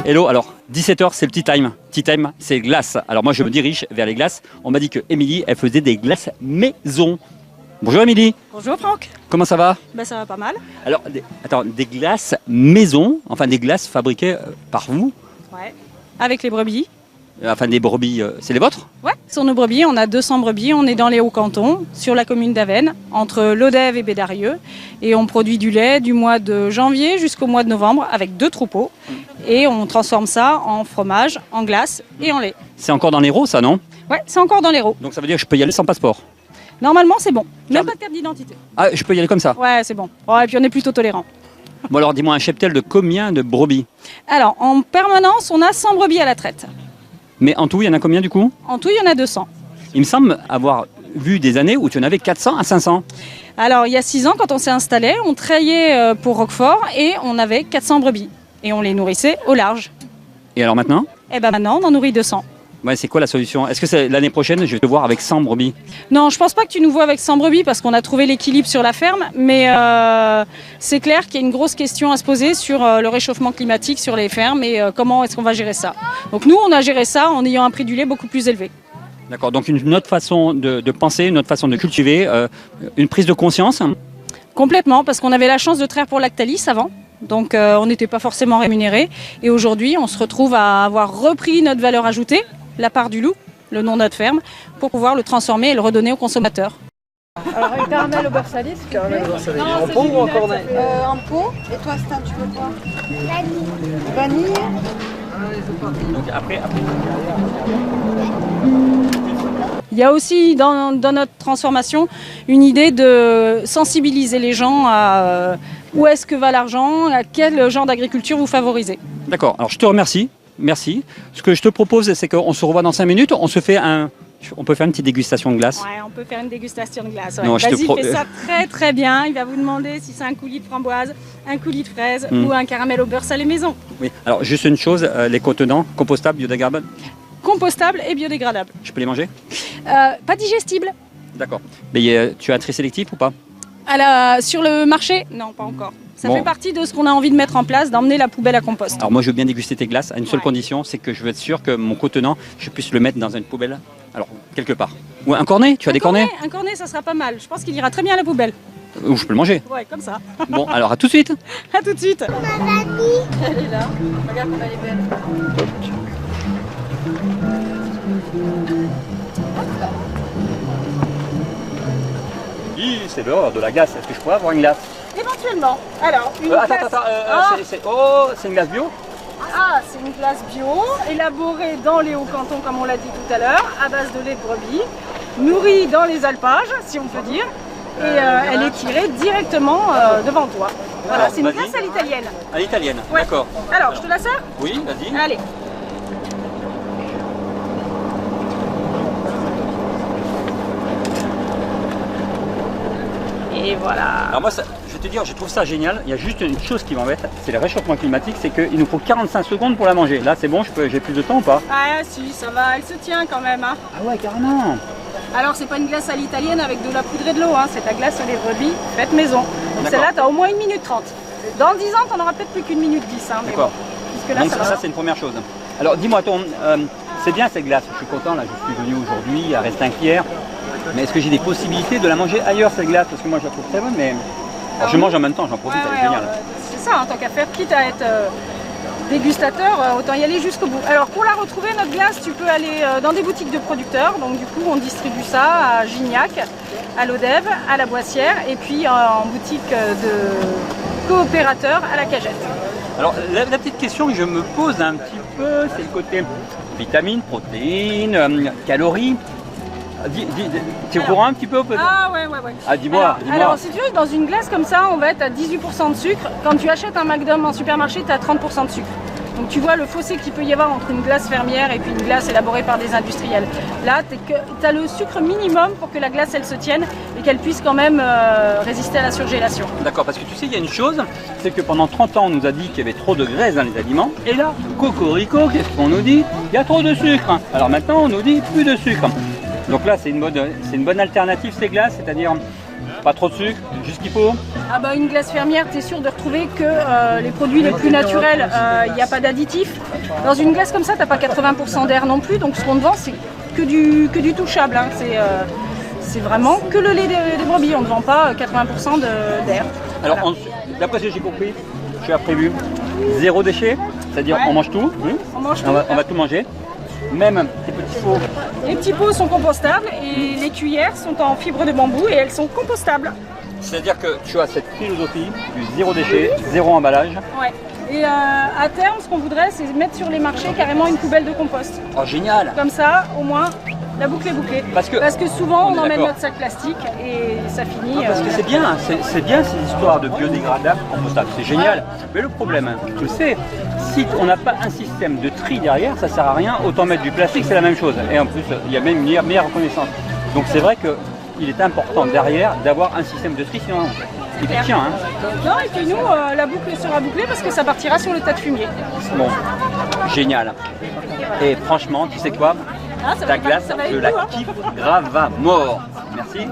Hello, alors 17h c'est le tea time. Tea time c'est glace. Alors moi je me dirige vers les glaces. On m'a dit que Émilie elle faisait des glaces maison. Bonjour Émilie. Bonjour Franck. Comment ça va? Bah ça va pas mal. Alors des glaces maison, enfin des glaces fabriquées par vous? Ouais. Avec les brebis. Enfin des brebis, c'est les vôtres? Ouais. Sur nos brebis, on a 200 brebis, on est dans les Hauts-Cantons, sur la commune d'Avesnes, entre Lodève et Bédarieux. Et on produit du lait du mois de janvier jusqu'au mois de novembre avec 2 troupeaux. Et on transforme ça en fromage, en glace et en lait. C'est encore dans l'Hérault ça, non? Ouais, c'est encore dans l'Hérault. Donc ça veut dire que je peux y aller sans passeport? Normalement c'est bon, même pas de carte d'identité. Ah, je peux y aller comme ça? Ouais, c'est bon. Ouais, et puis on est plutôt tolérant. Bon alors dis-moi un cheptel de combien de brebis? Alors, en permanence, on a 100 brebis à la traite. Mais en tout il y en a combien du coup? En tout, il y en a 200. Il me semble avoir vu des années où tu en avais 400 à 500. Alors, il y a 6 ans, quand on s'est installé, on travaillait pour Roquefort et on avait 400 brebis. Et on les nourrissait au large. Et alors maintenant? Et ben maintenant, on en nourrit 200. Ouais, c'est quoi la solution? Est-ce que c'est l'année prochaine, je vais te voir avec 100 brebis? Non, je pense pas que tu nous vois avec 100 brebis parce qu'on a trouvé l'équilibre sur la ferme. Mais c'est clair qu'il y a une grosse question à se poser sur le réchauffement climatique sur les fermes et comment est-ce qu'on va gérer ça. Donc nous, on a géré ça en ayant un prix du lait beaucoup plus élevé. D'accord, donc une autre façon de penser, une autre façon de cultiver, une prise de conscience. Complètement, parce qu'on avait la chance de traire pour Lactalis avant. Donc on n'était pas forcément rémunéré. Et aujourd'hui, on se retrouve à avoir repris notre valeur ajoutée, la part du loup, le nom de notre ferme, pour pouvoir le transformer et le redonner aux consommateurs. Alors un caramel au beurre salé, s'il te plaît. En pot ou en cornet? En pot. Et toi, Stan, tu veux quoi? Vanille. Donc après. Il y a aussi dans notre transformation une idée de sensibiliser les gens à où est-ce que va l'argent, à quel genre d'agriculture vous favorisez. D'accord, alors je te remercie. Merci. Ce que je te propose, c'est qu'on se revoit dans 5 minutes. On peut faire une petite dégustation de glace. Ouais, on peut faire une dégustation de glace. Ouais. Non, Vas-y, fais ça très très bien. Il va vous demander si c'est un coulis de framboise, un coulis de fraise ou un caramel au beurre salé maison. Oui, alors juste une chose, les contenants, compostables, biodégradables, Compostable et biodégradable. je peux les manger? Pas digestible. D'accord. Mais tu as un tri sélectif ou pas? Sur le marché, non, pas encore. Ça Bon. fait partie de ce qu'on a envie de mettre en place, d'emmener la poubelle à compost. Alors moi je veux bien déguster tes glaces à une seule Ouais. condition, c'est que je veux être sûr que mon contenant, je puisse le mettre dans une poubelle. Alors, quelque part. Ou un cornet? Tu as des cornets? Un cornet, ça sera pas mal. Je pense qu'il ira très bien à la poubelle. Ou je peux le manger? Ouais, comme ça. Bon, alors à tout de suite. À tout de suite. Elle est là. Regarde comme elle est belle. Oui, c'est l'heure de la glace. Est-ce que je pourrais avoir une glace? Éventuellement. Alors, une Attends, glace. c'est une glace bio? Ah, c'est une glace bio, élaborée dans les Hauts-Cantons, comme on l'a dit tout à l'heure, à base de lait de brebis, nourrie dans les alpages, si on peut dire, et elle est tirée directement devant toi. Voilà, Alors, c'est une vas-y. glace à l'italienne. À l'italienne, Ouais. d'accord. Alors, je te la sers? Oui, vas-y. Allez. Et voilà. Alors moi, je vais te dire, je trouve ça génial. Il y a juste une chose qui m'embête, c'est le réchauffement climatique, c'est qu'il nous faut 45 secondes pour la manger. Là, c'est bon, j'ai plus de temps ou pas? Ah si, ça va, elle se tient quand même. Hein. Ah ouais, carrément. Alors, c'est pas une glace à l'italienne avec de la poudre et de l'eau, hein. C'est ta glace au lait de brebis faite maison. Donc D'accord. celle-là, tu as au moins 1 minute 30. Dans 10 ans, tu n'en auras peut-être plus qu'une minute 10. Hein, mais D'accord. bon, puisque là, Donc ça ça, va. c'est une première chose. Alors dis-moi, c'est bien cette glace, je suis content, là, je suis venu aujourd'hui à Restinquières. Mais est-ce que j'ai des possibilités de la manger ailleurs cette glace? Parce que moi je la trouve très bonne, mais alors, je mange en même temps, j'en profite, elle est géniale. C'est ça, en tant qu'à faire, quitte à être dégustateur, autant y aller jusqu'au bout. Alors pour la retrouver, notre glace, tu peux aller dans des boutiques de producteurs. Donc du coup, on distribue ça à Gignac, à Lodève, à la Boissière, et puis en boutique de coopérateurs à la Cagette. Alors la petite question que je me pose un petit peu, c'est le côté vitamines, protéines, calories. Tu es au courant un petit peu peut-être? Ah ouais. Ah dis-moi. Alors si tu veux, dans une glace comme ça, on va être à 18% de sucre. Quand tu achètes un McDo en supermarché, tu as 30% de sucre. Donc tu vois le fossé qu'il peut y avoir entre une glace fermière et puis une glace élaborée par des industriels. Là, tu as le sucre minimum pour que la glace elle se tienne et qu'elle puisse quand même résister à la surgélation. D'accord, parce que tu sais, il y a une chose, c'est que pendant 30 ans, on nous a dit qu'il y avait trop de graisse dans les aliments. Et là, cocorico, qu'est-ce qu'on nous dit? Il y a trop de sucre. Alors maintenant, on nous dit plus de sucre. Donc là, c'est une bonne alternative ces glaces, c'est-à-dire pas trop de sucre, juste ce qu'il faut. Ah bah une glace fermière, tu es sûr de retrouver que les produits les plus naturels, il n'y a pas d'additifs. Dans une glace comme ça, tu n'as pas 80% d'air non plus, donc ce qu'on te vend, c'est que du touchable. Hein. C'est vraiment que le lait des brebis, on ne vend pas 80% d'air. Alors, Voilà. d'après ce que j'ai compris, tu as prévu zéro déchet, c'est-à-dire Ouais. on mange tout, On mange tout. on va tout manger, même tes petits pots. Les petits pots sont compostables et les cuillères sont en fibre de bambou et elles sont compostables. C'est-à-dire que tu as cette philosophie du zéro déchet, zéro emballage. Ouais. Et à terme, ce qu'on voudrait, c'est mettre sur les marchés carrément une poubelle de compost. Oh génial! Comme ça, au moins, la boucle est bouclée. Parce que souvent, on on est emmène d'accord. notre sac plastique et ça finit. Non, parce que c'est bien ces histoires de biodégradables, compostables, c'est génial. Mais le problème, tu le sais, si on n'a pas un système de tri derrière, ça sert à rien, autant mettre du plastique, c'est la même chose. Et en plus, il y a même une meilleure reconnaissance. Donc c'est vrai qu'il est important derrière d'avoir un système de tri, sinon il tient. Hein. Non, et puis nous, la boucle sera bouclée parce que ça partira sur le tas de fumier. Bon, génial. Et franchement, tu sais quoi? Ah, ça Ta va glace, ça va je être la doux, hein. kiffe grave à mort. Merci.